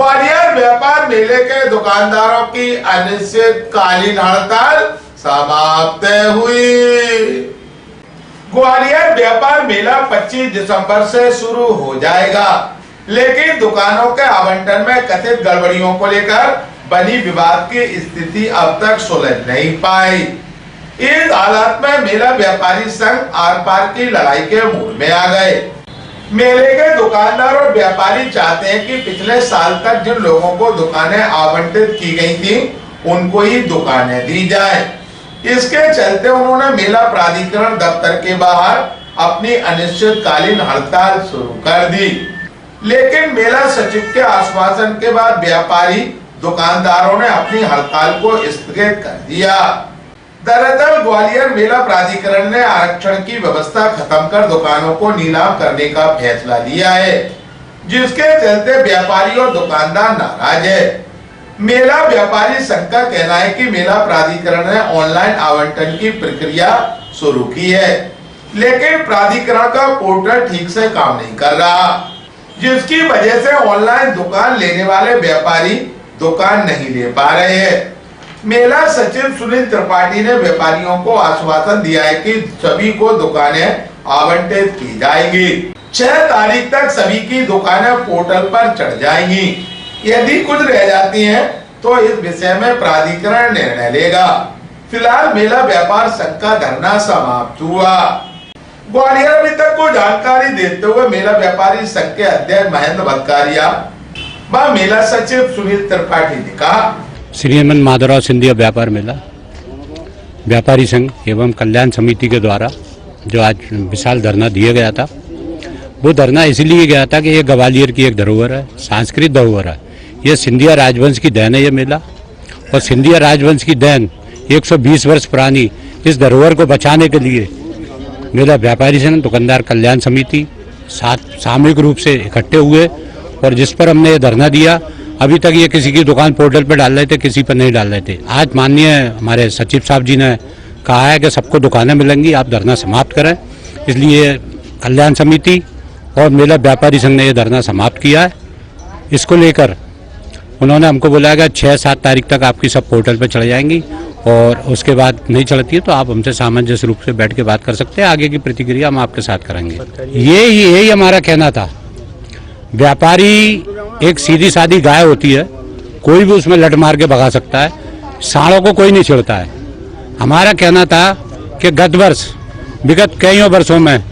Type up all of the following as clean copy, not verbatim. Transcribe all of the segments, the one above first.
ग्वालियर व्यापार मेले के दुकानदारों की अनिश्चितकालीन हड़ताल समाप्त हुई। ग्वालियर व्यापार मेला 25 दिसंबर से शुरू हो जाएगा, लेकिन दुकानों के आवंटन में कथित गड़बड़ियों को लेकर बनी विवाद की स्थिति अब तक सुलझ नहीं पाई। इस हालत में मेला व्यापारी संघ आर पार की लड़ाई के मूड में आ गए। मेले के दुकानदार और व्यापारी चाहते हैं कि पिछले साल तक जिन लोगों को दुकानें आवंटित की गई थी उनको ही दुकानें दी जाए। इसके चलते उन्होंने मेला प्राधिकरण दफ्तर के बाहर अपनी अनिश्चितकालीन हड़ताल शुरू कर दी, लेकिन मेला सचिव के आश्वासन के बाद व्यापारी दुकानदारों ने अपनी हड़ताल को स्थगित कर दिया। दरअसल ग्वालियर मेला प्राधिकरण ने आरक्षण की व्यवस्था खत्म कर दुकानों को नीलाम करने का फैसला लिया है, जिसके चलते व्यापारी और दुकानदार नाराज है। मेला व्यापारी संघ का कहना है कि मेला प्राधिकरण ने ऑनलाइन आवंटन की प्रक्रिया शुरू की है, लेकिन प्राधिकरण का पोर्टल ठीक से काम नहीं कर रहा, जिसकी वजह से ऑनलाइन दुकान लेने वाले व्यापारी दुकान नहीं ले पा रहे हैं। मेला सचिव सुनील त्रिपाठी ने व्यापारियों को आश्वासन दिया है कि सभी को दुकानें आवंटित की जाएंगी। 6 तारीख तक सभी की दुकानें पोर्टल पर चढ़ जाएंगी। यदि कुछ रह जाती हैं तो इस विषय में प्राधिकरण निर्णय लेगा। फिलहाल मेला व्यापार संघ का धरना समाप्त हुआ। ग्वालियर अभी तक को जानकारी देते हुए मेला व्यापारी संघ के अध्यक्ष महेंद्र भटकारिया व मेला सचिव सुनील त्रिपाठी ने कहा, श्रीमन माधवराव सिंधिया व्यापार मेला व्यापारी संघ एवं कल्याण समिति के द्वारा जो आज विशाल धरना दिया गया था, वो धरना इसलिए गया था कि ये ग्वालियर की एक धरोहर है, सांस्कृतिक धरोहर है। ये सिंधिया राजवंश की देन है ये मेला, और सिंधिया राजवंश की देन 120 वर्ष पुरानी इस धरोहर को बचाने के लिए मेला व्यापारी संघ दुकानदार कल्याण समिति सामूहिक रूप से इकट्ठे हुए और जिस पर हमने ये धरना दिया। अभी तक ये किसी की दुकान पोर्टल पर डाल रहे थे, किसी पर नहीं डाल रहे थे। आज माननीय हमारे सचिव साहब जी ने कहा है कि सबको दुकानें मिलेंगी, आप धरना समाप्त करें। इसलिए कल्याण समिति और मेला व्यापारी संघ ने ये धरना समाप्त किया है। इसको लेकर उन्होंने हमको बोला कि 6-7 तारीख तक आपकी सब पोर्टल पर चढ़ जाएंगी और उसके बाद नहीं चलती है तो आप हमसे सामंजस्य रूप से बैठ के बात कर सकते हैं। आगे की प्रतिक्रिया हम आपके साथ करेंगे। यही हमारा कहना था। व्यापारी एक सीधी सादी गाय होती है, कोई भी उसमें लट मार के भगा सकता है, सांडों को कोई नहीं छेड़ता है। हमारा कहना था कि गत वर्ष विगत कई वर्षों में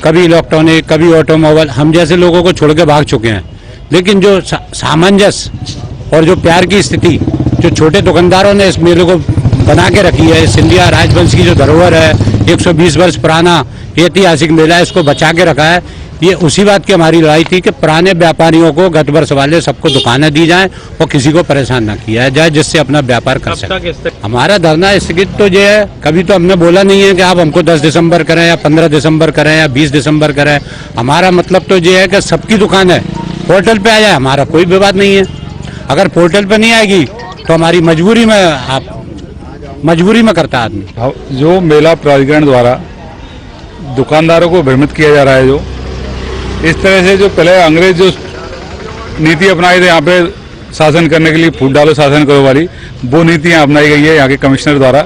कभी इलेक्ट्रॉनिक कभी ऑटोमोबाइल हम जैसे लोगों को छोड़ के भाग चुके हैं, लेकिन जो सामंजस्य और जो प्यार की स्थिति जो छोटे दुकानदारों ने इस मेले को बना के रखी है, सिंधिया राजवंश की जो धरोहर है, 120 वर्ष पुराना ऐतिहासिक मेला है, इसको बचा के रखा है। ये उसी बात की हमारी लड़ाई थी कि पुराने व्यापारियों को गत वर्ष वाले सबको दुकानें दी जाएं और किसी को परेशान ना किया जाए, जिससे अपना व्यापार कर सके। हमारा धरना स्थगित तो ये है, कभी तो हमने बोला नहीं है कि आप हमको 10 दिसंबर करें या 15 दिसंबर करें या 20 दिसंबर करें। हमारा मतलब तो ये है कि सबकी दुकानें पोर्टल पे आ जाए, हमारा कोई विवाद नहीं है। अगर पोर्टल पे नहीं आएगी तो हमारी मजबूरी में करता आदमी। जो मेला प्राधिकरण द्वारा दुकानदारों को भ्रमित किया जा रहा है, जो इस तरह से जो पहले अंग्रेज जो नीति अपनाई थे यहाँ पे शासन करने के लिए, फूट डालो शासन करो वाली, वो नीतियाँ अपनाई गई है यहाँ के कमिश्नर द्वारा।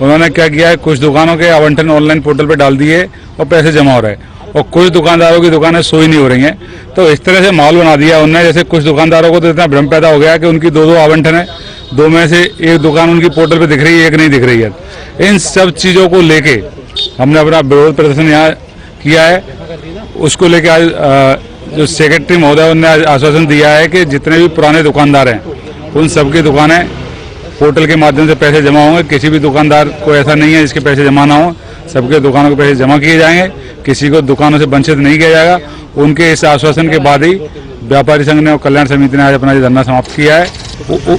उन्होंने क्या किया है, कुछ दुकानों के आवंटन ऑनलाइन पोर्टल पे डाल दिए और पैसे जमा हो रहे हैं, और कुछ दुकानदारों की दुकानें सोई नहीं हो रही हैं। तो इस तरह से माहौल बना दिया उन्होंने, जैसे कुछ दुकानदारों को तो इतना भ्रम पैदा हो गया कि उनकी 2-2 आवंटन है, 2 में से एक दुकान उनकी पोर्टल पे दिख रही है, एक नहीं दिख रही है। इन सब चीज़ों को लेके हमने अपना विरोध प्रदर्शन यहाँ किया है। उसको लेके आज जो सेक्रेटरी महोदय ने आश्वासन दिया है कि जितने भी पुराने दुकानदार हैं उन सबकी दुकानें पोर्टल के माध्यम से पैसे जमा होंगे। किसी भी दुकानदार को ऐसा नहीं है जिसके पैसे जमा ना हो, सबके दुकानों के पैसे जमा किए जाएंगे, किसी को दुकानों से वंचित नहीं किया जाएगा। उनके इस आश्वासन के बाद ही व्यापारी संघ ने और कल्याण समिति ने आज अपना धरना समाप्त किया है।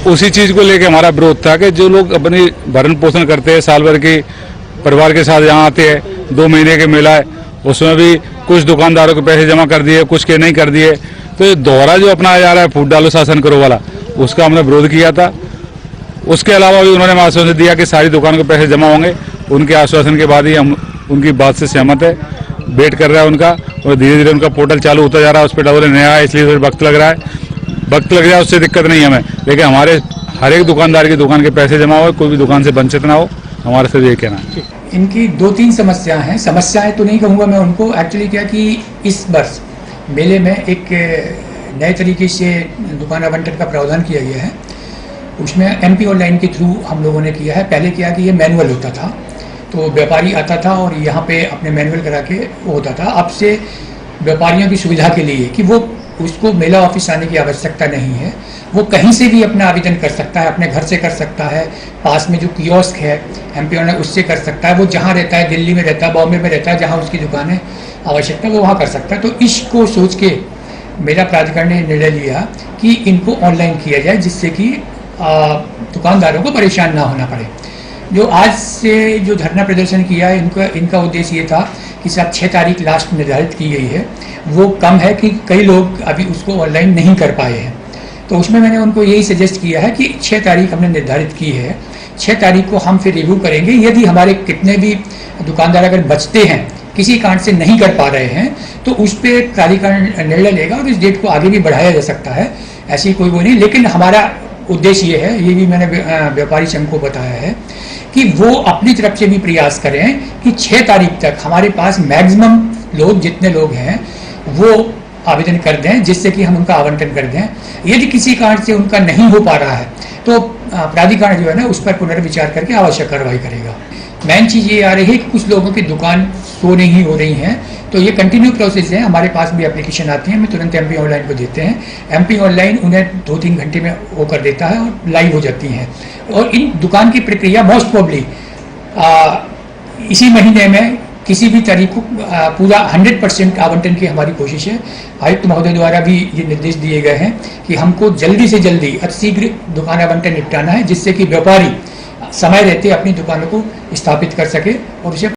उसी चीज़ को लेकर हमारा विरोध था कि जो लोग अपनी भरण पोषण करते हैं, साल भर की परिवार के साथ यहाँ आते हैं, 2 महीने के मेला है, उसमें भी कुछ दुकानदारों के पैसे जमा कर दिए, कुछ के नहीं कर दिए। तो ये दोहरा जो अपनाया जा रहा है फूट डालो शासन करो वाला, उसका हमने विरोध किया था। उसके अलावा भी उन्होंने आश्वासन दिया कि सारी दुकानों के पैसे जमा होंगे। उनके आश्वासन के बाद ही हम उनकी बात से सहमत है, वेट कर रहा है उनका, और धीरे धीरे उनका पोर्टल चालू होता जा रहा है। उस पर डबल नया है, इसलिए वक्त लग रहा है। वक्त लग जाए उससे दिक्कत नहीं हमें, लेकिन हमारे हर एक दुकानदार की दुकान के पैसे जमा हो, कोई भी दुकान से वंचित ना हो, हमारा सिर्फ ये कहना है। इनकी 2-3 समस्याएं हैं। समस्याएं तो नहीं कहूँगा मैं उनको, एक्चुअली क्या कि इस वर्ष मेले में एक नए तरीके से दुकान आवंटन का प्रावधान किया गया है। उसमें MP ऑनलाइन के थ्रू हम लोगों ने किया है। पहले क्या कि ये मैनुअल होता था, तो व्यापारी आता था और यहाँ पे अपने मैनुअल करा के वो होता था। अब से व्यापारियों की सुविधा के लिए कि वो उसको मेला ऑफिस आने की आवश्यकता नहीं है, वो कहीं से भी अपना आवेदन कर सकता है, अपने घर से कर सकता है, पास में जो कियोस्क है MP ऑनलाइन उससे कर सकता है। वो जहाँ रहता है, दिल्ली में रहता है, बॉम्बे में रहता है, जहाँ उसकी दुकान है आवश्यकता वो वहाँ कर सकता है। तो इसको सोच के मेला प्राधिकरण ने निर्णय लिया कि इनको ऑनलाइन किया जाए, जिससे कि दुकानदारों को परेशान ना होना पड़े। जो आज से जो धरना प्रदर्शन किया है इनका उद्देश्य ये था कि साहब 6 तारीख लास्ट निर्धारित की गई है, वो कम है कि कई लोग अभी उसको ऑनलाइन नहीं कर पाए हैं। तो उसमें मैंने उनको यही सजेस्ट किया है कि 6 तारीख हमने निर्धारित की है, 6 तारीख को हम फिर रिव्यू करेंगे। यदि हमारे कितने भी दुकानदार अगर बचते हैं, किसी कारण से नहीं कर पा रहे हैं, तो उस पर प्राधिकरण निर्णय लेगा और इस डेट को आगे भी बढ़ाया जा सकता है, ऐसी कोई वो नहीं। लेकिन हमारा उद्देश्य ये है, ये भी मैंने व्यापारी संघ को बताया है कि वो अपनी तरफ से भी प्रयास करें कि 6 तारीख तक हमारे पास मैक्सिमम लोग, जितने लोग हैं वो आवेदन कर दें, जिससे कि हम उनका आवंटन कर दें। यदि किसी कारण से उनका नहीं हो पा रहा है तो प्राधिकरण जो है ना उस पर पुनर्विचार करके आवश्यक कार्रवाई करेगा। मेन चीज़ ये आ रही है कि कुछ लोगों की दुकान शो नहीं हो रही हैं, तो ये कंटिन्यू प्रोसेस है। हमारे पास भी एप्लीकेशन आती है, हमें तुरंत MP ऑनलाइन को देते हैं। MP ऑनलाइन उन्हें 2-3 घंटे में वो कर देता है और लाइव हो जाती हैं। और इन दुकान की प्रक्रिया मोस्ट प्रोबेबली इसी महीने में किसी भी तारीख को पूरा 100% आवंटन की हमारी कोशिश है। आयुक्त महोदय द्वारा भी ये निर्देश दिए गए हैं कि हमको जल्दी से जल्दी अतिशीघ्र दुकान आवंटन निपटाना है, जिससे कि व्यापारी समय रहते अपनी दुकानों को स्थापित कर सके और उसे